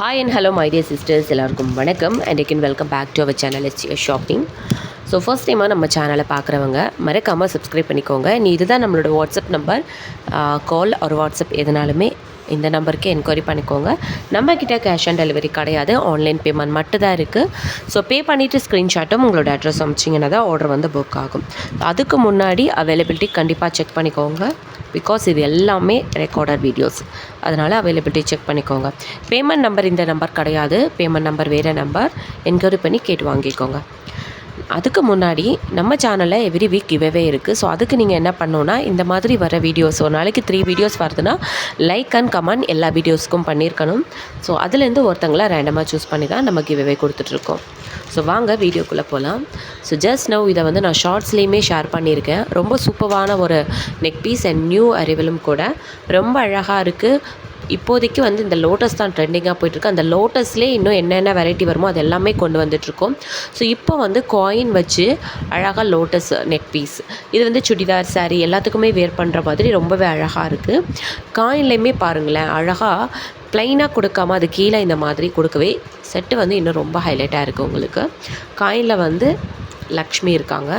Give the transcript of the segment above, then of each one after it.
Hi and hello my dear sisters, எல்லாருக்கும் வணக்கம் and again welcome back to our channel SGS Shopping. So first டைமாக நம்ம சேனலை பார்க்குறவங்க மறக்காமல் சப்ஸ்கிரைப் பண்ணிக்கோங்க. இதுதான் நம்மளோட வாட்ஸ்அப் நம்பர். கால் ஒரு வாட்ஸ்அப் எதுனாலுமே இந்த நம்பருக்கு என்கொயரி பண்ணிக்கோங்க. நம்மக்கிட்ட கேஷ் ஆன் டெலிவரி கிடையாது, ஆன்லைன் பேமெண்ட் மட்டும் தான் இருக்குது. ஸோ பே பண்ணிவிட்டு ஸ்க்ரீன்ஷாட்டும் உங்களோட அட்ரஸ் அமிச்சிங்கன்னா தான் ஆர்டர் வந்து புக் ஆகும். அதுக்கு முன்னாடி அவைலபிலிட்டி கண்டிப்பாக செக் பண்ணிக்கோங்க. பிகாஸ் இது எல்லாமே ரெக்கார்டட் வீடியோஸ், அதனால் அவைலபிலிட்டி செக் பண்ணிக்கோங்க. பேமெண்ட் நம்பர் இந்த நம்பர் கிடையாது, பேமெண்ட் நம்பர் வேறு நம்பர். என்கொயரி பண்ணி கேட்டு வாங்கிக்கோங்க. அதுக்கு முன்னாடி நம்ம சேனலில் எவ்ரி வீக் கிவ்அவே இருக்குது. ஸோ அதுக்கு நீங்கள் என்ன பண்ணணுன்னா, இந்த மாதிரி வர வீடியோஸ் ஒரு நாளைக்கு 3 வீடியோஸ் வருதுன்னா லைக் அண்ட் கமெண்ட் எல்லா வீடியோஸ்க்கும் பண்ணியிருக்கணும். ஸோ அதுலேருந்து ஒருத்தங்கள ரேண்டமாக சூஸ் பண்ணி தான் நம்ம கிவ்அவே கொடுத்துட்ருக்கோம். ஸோ வாங்க வீடியோக்குள்ளே போகலாம். ஸோ ஜஸ்ட் நவ் இதை வந்து நான் ஷார்ட்ஸ்லேயுமே ஷேர் பண்ணியிருக்கேன். ரொம்ப சூப்பரான ஒரு நெக் பீஸ் அண்ட் நியூ அரைவலும் கூட. ரொம்ப அழகாக இருக்குது. இப்போதைக்கு வந்து இந்த லோட்டஸ் தான் ட்ரெண்டிங்காக போய்ட்டுருக்கு. அந்த லோட்டஸ்லேயே இன்னும் என்னென்ன வெரைட்டி வருமோ அது எல்லாமே கொண்டு வந்துட்ருக்கோம். ஸோ இப்போ வந்து காயின் வச்சு அழகாக லோட்டஸ் நெக் பீஸ், இது வந்து சுடிதார் சாரீ எல்லாத்துக்குமே வேர் பண்ணுற மாதிரி ரொம்பவே அழகாக இருக்குது. காயின்லேயுமே பாருங்களேன், அழகாக ப்ளைனாக கொடுக்காமல் அது கீழே இந்த மாதிரி கொடுக்கவே செட்டு வந்து இன்னும் ரொம்ப ஹைலைட்டாக இருக்குது. உங்களுக்கு காயினில் வந்து லக்ஷ்மி இருக்காங்க.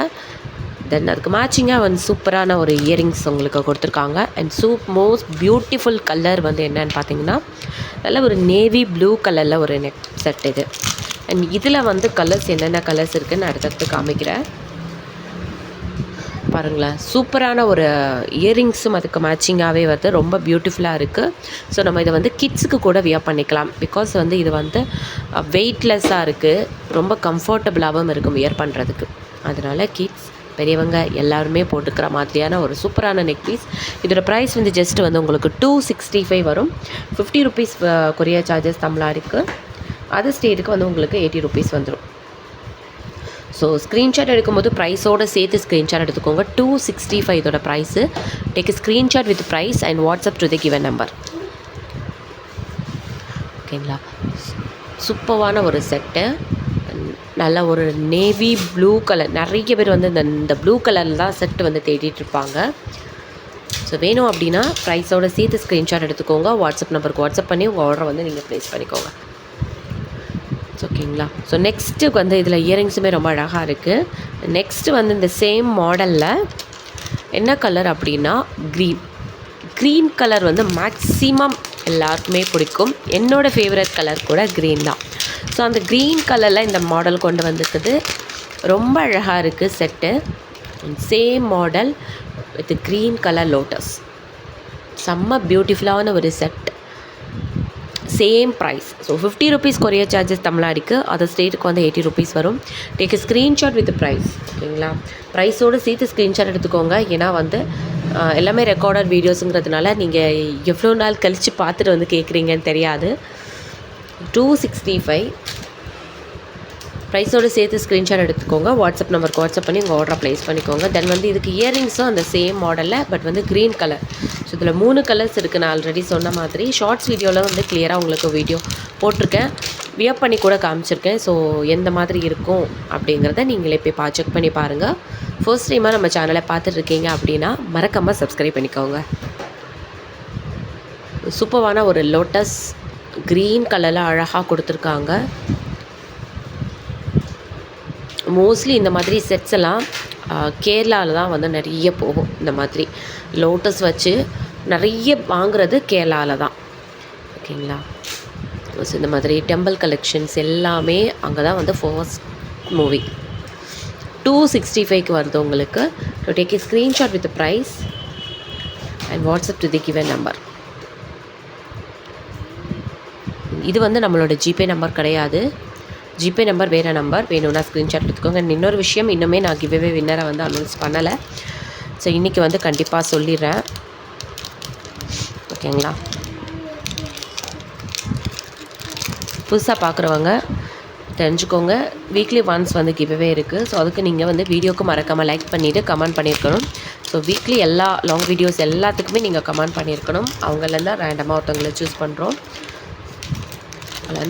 தென் அதுக்கு மேட்சிங்காக வந்து சூப்பரான ஒரு இயரிங்ஸ் உங்களுக்கு கொடுத்துருக்காங்க. அண்ட் மோஸ்ட் பியூட்டிஃபுல் கலர் வந்து என்னன்னு பார்த்தீங்கன்னா, நல்ல ஒரு நேவி ப்ளூ கலரில் ஒரு நெக் செட் இது. அண்ட் இதில் வந்து கலர்ஸ் என்னென்ன கலர்ஸ் இருக்குதுன்னு அடுத்தடுத்து காமிக்கிறேன். பாருங்களேன், சூப்பரான ஒரு இயரிங்ஸும் அதுக்கு மேட்சிங்காகவே வருது. ரொம்ப பியூட்டிஃபுல்லாக இருக்குது. ஸோ நம்ம இதை வந்து கிட்ஸுக்கு கூட வியர் பண்ணிக்கலாம். பிகாஸ் வந்து இது வந்து வெயிட்லெஸ்ஸாக இருக்குது, ரொம்ப கம்ஃபர்டபுளாகவும் இருக்கும் வியர் பண்ணுறதுக்கு. அதனால் கிட்ஸ் பெரியவங்க எல்லாருமே போட்டுக்கிற மாதிரியான ஒரு சூப்பரான நெக் பீஸ். இதோட ப்ரைஸ் வந்து ஜஸ்ட் வந்து உங்களுக்கு 265 வரும். 50 ருபீஸ் கொரியர் சார்ஜஸ் தமிழ்நாடுக்கு. அது ஸ்டேட்டுக்கு வந்து உங்களுக்கு 80 ருபீஸ் வந்துடும். ஸோ ஸ்க்ரீன்ஷாட் எடுக்கும்போது ப்ரைஸோடு சேர்த்து ஸ்க்ரீன்ஷாட் எடுத்துக்கோங்க. 265 இதோட price. Take screenshot with price and WhatsApp to the given number. ஓகேங்களா, சூப்பரான ஒரு செட்டு. நல்ல ஒரு நேவி ப்ளூ கலர். நிறைய பேர் வந்து இந்த ப்ளூ கலரில் தான் செட்டு வந்து தேடிட்டுருப்பாங்க. ஸோ வேணும் அப்படின்னா ப்ரைஸோடு சேர்த்து ஸ்க்ரீன்ஷாட் எடுத்துக்கோங்க. வாட்ஸ்அப் நம்பருக்கு வாட்ஸ்அப் பண்ணி உங்கள் ஆர்டரை வந்து நீங்கள் ப்ளேஸ் பண்ணிக்கோங்க. ஓகேங்களா. ஸோ நெக்ஸ்ட்டு வந்து இதில் இயரிங்ஸுமே ரொம்ப அழகாக இருக்குது. நெக்ஸ்ட்டு வந்து இந்த சேம் மாடலில் என்ன கலர் அப்படின்னா க்ரீன் கலர் வந்து மேக்ஸிமம் எல்லாருக்குமே பிடிக்கும். என்னோடய ஃபேவரட் கலர் கூட க்ரீன் தான். ஸோ அந்த க்ரீன் கலரில் இந்த மாடல் கொண்டு வந்துருக்குது. ரொம்ப அழகாக இருக்குது set. Same model with green colour lotus. செம்ம பியூட்டிஃபுல்லான ஒரு set. Same price. So 50 rupees courier charges தமிழ்நாடுக்கு. அதர் ஸ்டேட்டுக்கு வந்து 80 ருபீஸ் வரும். Take screenshot with price. ஓகேங்களா, ப்ரைஸோடு சேர்த்து ஸ்க்ரீன்ஷாட் எடுத்துக்கோங்க. ஏன்னா வந்து எல்லாமே ரெக்கார்டட் வீடியோஸுங்கிறதுனால நீங்கள் எவ்வளோ நாள் கழித்து பார்த்துட்டு வந்து கேட்குறீங்கன்னு தெரியாது. 265 ப்ரைஸோடு சேர்த்து ஸ்க்ரீன்ஷாட் எடுத்துக்கோங்க. வாட்ஸ்அப் நம்பருக்கு வாட்ஸ்அப் பண்ணி உங்கள் ஆர்டரை ப்ளேஸ் பண்ணிக்கோங்க. தென் வந்து இதுக்கு இயரிங்ஸும் அந்த சேம் மாடலில், பட் வந்து க்ரீன் கலர். ஸோ இதில் 3 கலர்ஸ் இருக்குது. நான் ஆல்ரெடி சொன்ன மாதிரி ஷார்ட்ஸ் வீடியோவில் வந்து கிளியராக உங்களுக்கு வீடியோ போட்டிருக்கேன், வியர் பண்ணி கூட காமிச்சிருக்கேன். ஸோ எந்த மாதிரி இருக்கும் அப்படிங்கிறத நீங்களே போய் செக் பண்ணி பாருங்கள். ஃபர்ஸ்ட் டைமாக நம்ம சேனலை பார்த்துட்ருக்கீங்க அப்படின்னா மறக்காமல் சப்ஸ்கிரைப் பண்ணிக்கோங்க. சூப்பரான ஒரு லோட்டஸ் க்ரீன் கலரில் அழகாக கொடுத்துருக்காங்க. மோஸ்ட்லி இந்த மாதிரி செட்ஸ் எல்லாம் கேரளாவில் தான் வந்து நிறைய போகும். இந்த மாதிரி லோட்டஸ் வச்சு நிறைய வாங்குறது கேரளாவில் தான். ஓகேங்களா. ஸோ இந்த மாதிரி டெம்பிள் கலெக்ஷன்ஸ் எல்லாமே அங்கே தான் வந்து ஃபர்ஸ்ட் மூவி. 265க்கு வருது உங்களுக்கு. To take a screenshot with price and WhatsApp to the given number. இது வந்து நம்மளோட ஜிபே நம்பர் கிடையாது. ஜிபே நம்பர் வேறு நம்பர். வேணும்னா ஸ்க்ரீன்ஷாட் எடுத்துக்கோங்க. இன்னொரு விஷயம், இன்னுமே நான் கிவ்அவே வின்னரை வந்து அனௌன்ஸ் பண்ணலை. ஸோ இன்றைக்கி வந்து கண்டிப்பாக சொல்லிடுறேன். ஓகேங்களா. புதுசாக பார்க்குறவங்க தெரிஞ்சுக்கோங்க, வீக்லி ஒன்ஸ் வந்து கிவ்அவே இருக்குது. ஸோ அதுக்கு நீங்கள் வந்து வீடியோக்கு மறக்காமல் லைக் பண்ணிவிட்டு கமெண்ட் பண்ணியிருக்கணும். ஸோ வீக்லி எல்லா லாங் வீடியோஸ் எல்லாத்துக்குமே நீங்கள் கமெண்ட் பண்ணியிருக்கணும். அவங்களெல்லாம் ரேண்டமாக ஒருத்தவங்களை சூஸ் பண்ணுறோம்.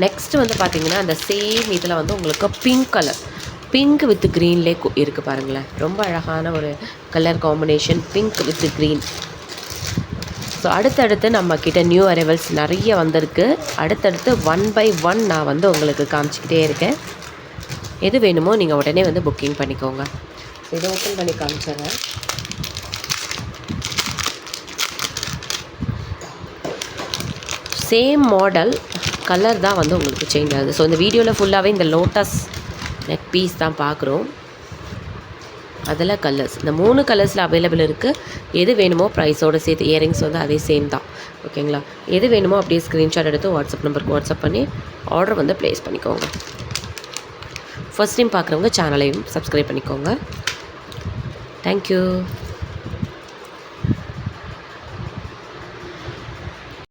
நெக்ஸ்ட்டு வந்து பார்த்திங்கன்னா, அந்த சேம் இதில் வந்து உங்களுக்கு பிங்க் கலர், பிங்க் வித் க்ரீன்லே இருக்குது பாருங்களேன். ரொம்ப அழகான ஒரு colour combination, pink with green. So அடுத்தடுத்து நம்மக்கிட்ட நியூ அரைவல்ஸ் நிறைய வந்திருக்கு. அடுத்தடுத்து 1 பை 1 நான் வந்து உங்களுக்கு காமிச்சிக்கிட்டே இருக்கேன். எது வேணுமோ நீங்கள் உடனே வந்து புக்கிங் பண்ணிக்கோங்க. இதை ஓப்பன் பண்ணி காமிச்சிடுறேன். சேம் மாடல், கலர் தான் வந்து உங்களுக்கு சேஞ்ச் ஆகுது. ஸோ இந்த வீடியோவில் ஃபுல்லாகவே இந்த லோட்டஸ் நெக் பீஸ் தான் பார்க்குறோம். அதில் கலர்ஸ் இந்த 3 கலர்ஸில் அவைலபிள் இருக்குது. எது வேணுமோ ப்ரைஸோடு சேர்த்து இயரிங்ஸ் வந்து அதே சேம் தான். ஓகேங்களா? எது வேணுமோ அப்படியே ஸ்க்ரீன்ஷாட் எடுத்து வாட்ஸ்அப் நம்பருக்கு வாட்ஸ்அப் பண்ணி ஆர்டர் வந்து ப்ளேஸ் பண்ணிக்கோங்க. ஃபர்ஸ்ட் டைம் பார்க்குறவங்க சேனலையும் சப்ஸ்கிரைப் பண்ணிக்கோங்க. தேங்க்யூ.